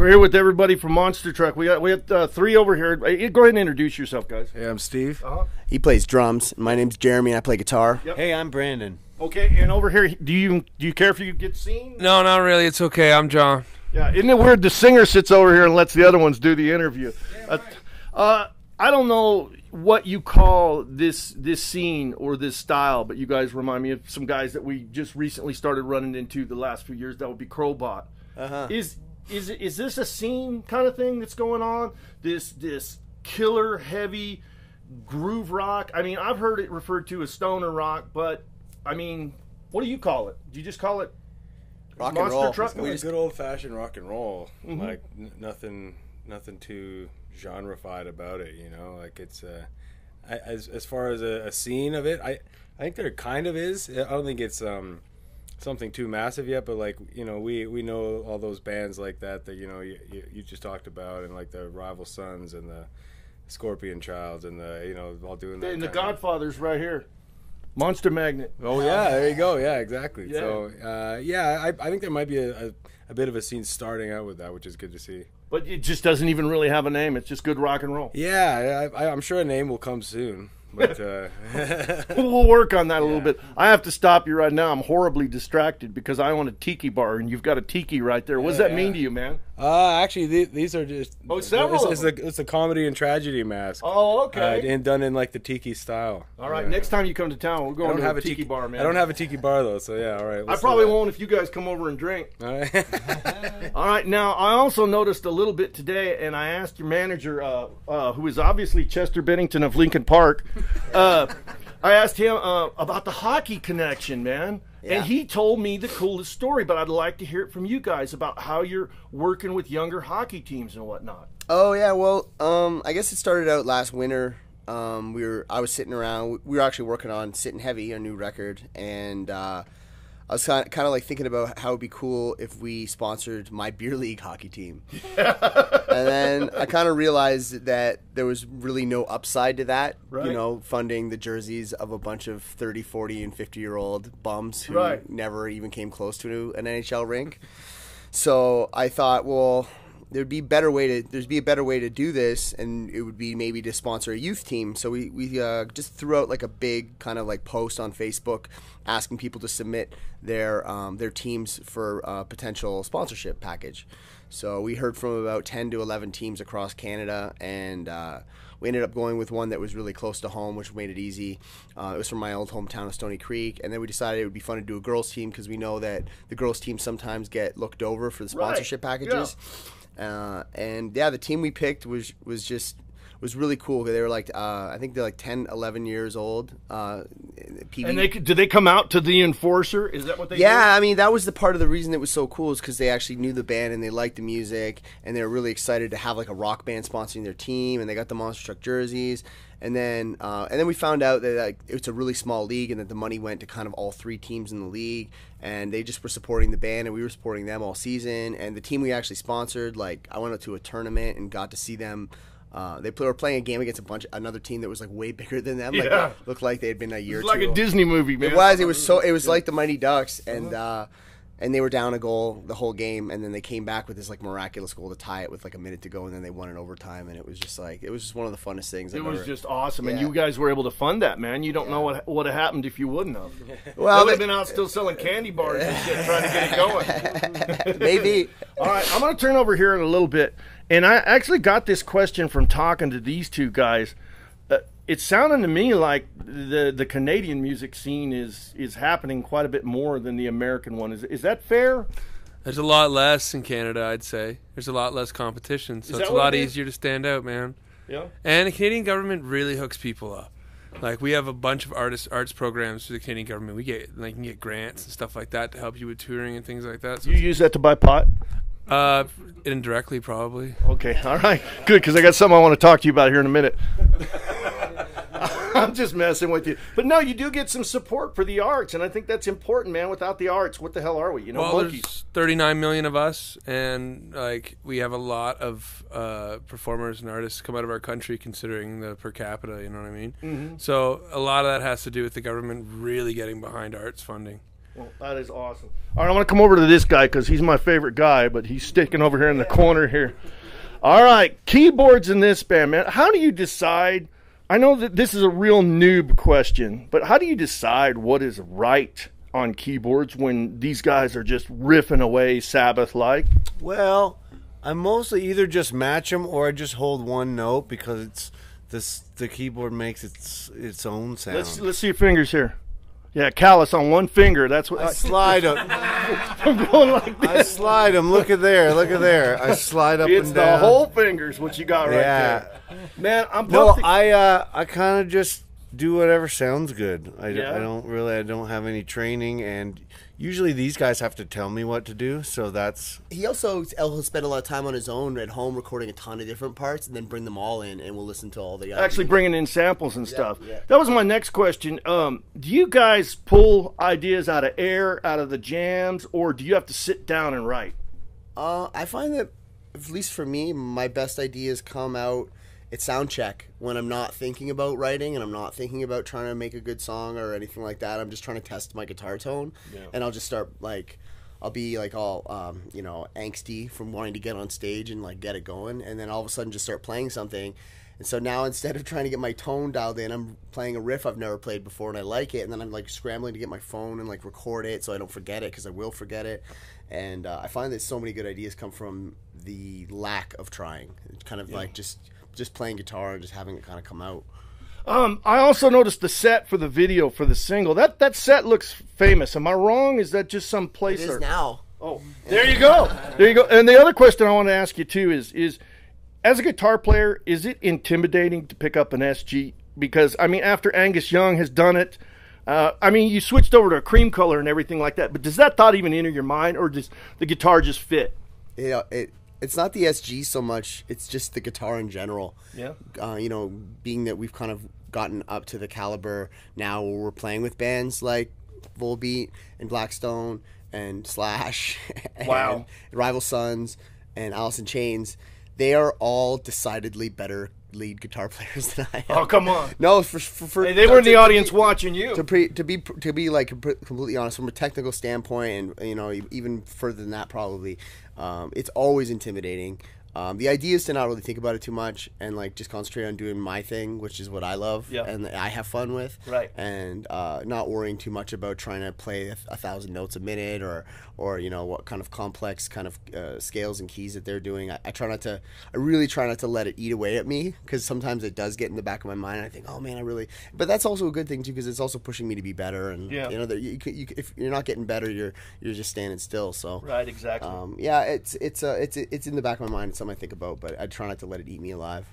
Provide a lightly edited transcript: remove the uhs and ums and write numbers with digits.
We're here with everybody from Monster Truck. We got three over here. Go ahead and introduce yourself, guys. Hey, I'm Steve. He plays drums. My name's Jeremy, and I play guitar. Yep. Hey, I'm Brandon. Okay, and over here, do you care if you get seen? No, not really. It's okay. I'm John. Yeah, isn't it weird the singer sits over here and lets the other ones do the interview? Yeah, right. I don't know what you call this scene or this style, but you guys remind me of some guys that we just recently started running into the last few years. That would be Crowbot. Is this a scene kind of thing that's going on? This killer heavy groove rock? I mean, I've heard it referred to as stoner rock, but I mean, what do you call it? Do you just call it rock Monster and roll? Truck? It's good old-fashioned rock and roll. Like nothing too genrefied about it, you know. Like it's as far as a scene of it, I think there kind of is. I don't think it's something too massive yet, but like, you know, we know all those bands like that you know you just talked about, and like the Rival Sons and the Scorpion Childs and the, you know, all doing that. And the Godfathers right here. Monster Magnet. Oh yeah, there you go. Yeah, exactly. Yeah. So yeah, I think there might be a bit of a scene starting out with that, which is good to see. But it just doesn't even really have a name. It's just good rock and roll. Yeah, I'm sure a name will come soon. But we'll work on that a little bit. I have to stop you right now. I'm horribly distracted because I own a tiki bar, and you've got a tiki right there. What does that mean to you, man? Actually, these are just several. It's a comedy and tragedy mask. Oh, okay. And done in like the tiki style. All right. Next time you come to town, we're going to a tiki bar, man. I don't have a tiki bar though, so yeah. All right. I probably won't if you guys come over and drink. All right. All right. Now, I also noticed a little bit today, and I asked your manager, who is obviously Chester Bennington of Lincoln Park. I asked him about the hockey connection, man. Yeah. And he told me the coolest story, but I'd like to hear it from you guys about how you're working with younger hockey teams and whatnot. Oh yeah, well, I guess it started out last winter. I was sitting around. We were actually working on Sitting Heavy, a new record, and I was kind of like thinking about how it'd be cool if we sponsored my beer league hockey team. And then I kind of realized that there was really no upside to that, you know, funding the jerseys of a bunch of 30, 40, and 50-year-old bums who never even came close to an NHL rink. So I thought, well, there'd be a better way to do this, and it would be maybe to sponsor a youth team. So we just threw out like a big kind of like post on Facebook asking people to submit their teams for a potential sponsorship package. So we heard from about 10 to 11 teams across Canada, and we ended up going with one that was really close to home, which made it easy. It was from my old hometown of Stony Creek, and then we decided it would be fun to do a girls team because we know that the girls teams sometimes get looked over for the sponsorship packages. Yeah. And yeah, the team we picked was really cool. They were like, I think they're like 10, 11 years old. PB. And did they come out to the Enforcer? Is that what they did? I mean, that was the part of the reason it was so cool is because they actually knew the band and they liked the music, and they were really excited to have like a rock band sponsoring their team, and they got the Monster Truck jerseys. And then we found out that like, it's a really small league, and that the money went to kind of all three teams in the league, and they just were supporting the band, and we were supporting them all season. And the team we actually sponsored, like I went up to a tournament and got to see them. They were playing a game against another team that was like way bigger than them. Yeah. Like, looked like they had been a year or two. Like a Disney movie, man. It was like the Mighty Ducks, and they were down a goal the whole game, and then they came back with this like miraculous goal to tie it with like a minute to go, and then they won in overtime, and it was just one of the funnest things. It was just awesome, and you guys were able to fund that, man. You don't know what would have happened if you wouldn't have. Well, they would have been out still selling candy bars and shit, trying to get it going. Maybe. All right, I'm going to turn over here in a little bit, and I actually got this question from talking to these two guys. It's sounding to me like the Canadian music scene is happening quite a bit more than the American one. Is that fair? There's a lot less in Canada, I'd say. There's a lot less competition, so it's a lot easier to stand out, man. Yeah. And the Canadian government really hooks people up. Like, we have a bunch of arts programs through the Canadian government. You can get grants and stuff like that to help you with touring and things like that. So you use that to buy pot? Indirectly, probably. Okay, all right. Good, because I got something I want to talk to you about here in a minute. I'm just messing with you. But no, you do get some support for the arts, and I think that's important, man. Without the arts, what the hell are we? You know, well, monkeys. There's 39 million of us, and like we have a lot of performers and artists come out of our country considering the per capita, you know what I mean? Mm-hmm. So a lot of that has to do with the government really getting behind arts funding. Well, that is awesome. All right, I want to come over to this guy because he's my favorite guy, but he's sticking over here in the corner here. All right, keyboards in this band, man. How do you decide? I know that this is a real noob question, but how do you decide what is right on keyboards when these guys are just riffing away Sabbath-like? Well, I mostly either just match them or I just hold one note because the keyboard makes its own sound. Let's see your fingers here. Yeah, callus on one finger. That's what I slide them. I'm going like this. I slide them. Look at there. I slide up It's and down. the whole fingers what you got right Yeah. there. Man, I'm No, pumped. I kind of just do whatever sounds good. I don't have any training, and usually these guys have to tell me what to do, so that's... He'll spend a lot of time on his own at home recording a ton of different parts and then bring them all in, and we'll listen to all the others. Actually bringing in samples and stuff. Yeah. That was my next question. Do you guys pull ideas out of air, out of the jams, or do you have to sit down and write? I find that, at least for me, my best ideas come out at sound check when I'm not thinking about writing and I'm not thinking about trying to make a good song or anything like that. I'm just trying to test my guitar tone, and I'll just start I'll be all angsty from wanting to get on stage and get it going, and then all of a sudden just start playing something. And so now instead of trying to get my tone dialed in, I'm playing a riff I've never played before and I like it, and then I'm scrambling to get my phone and record it so I don't forget it, because I will forget it. And I find that so many good ideas come from the lack of trying. It's kind of just playing guitar and just having it kind of come out. I also noticed the set for the video for the single. That set looks famous. Am I wrong? Is that just some place? It is now. Oh, there you go. There you go. And the other question I want to ask you too is as a guitar player, is it intimidating to pick up an SG? Because after Angus Young has done it, you switched over to a cream color and everything like that. But does that thought even enter your mind, or does the guitar just fit? It's not the SG so much. It's just the guitar in general. Yeah. Being that we've kind of gotten up to the caliber now where we're playing with bands like Volbeat and Blackstone and Slash and Rival Sons and Alice in Chains. They are all decidedly better lead guitar players than I am. Oh, come on. No, hey, they were in the audience watching you. To be completely honest, from a technical standpoint, and even further than that, probably, it's always intimidating. The idea is to not really think about it too much and just concentrate on doing my thing, which is what I love and I have fun with. Right. And not worrying too much about trying to play 1,000 notes a minute or what kind of complex kind of scales and keys that they're doing. I really try not to let it eat away at me, because sometimes it does get in the back of my mind and I think, oh man, but that's also a good thing too, because it's also pushing me to be better. And if you're not getting better, you're just standing still. So right, exactly. it's in the back of my mind. It's something I think about, but I try not to let it eat me alive.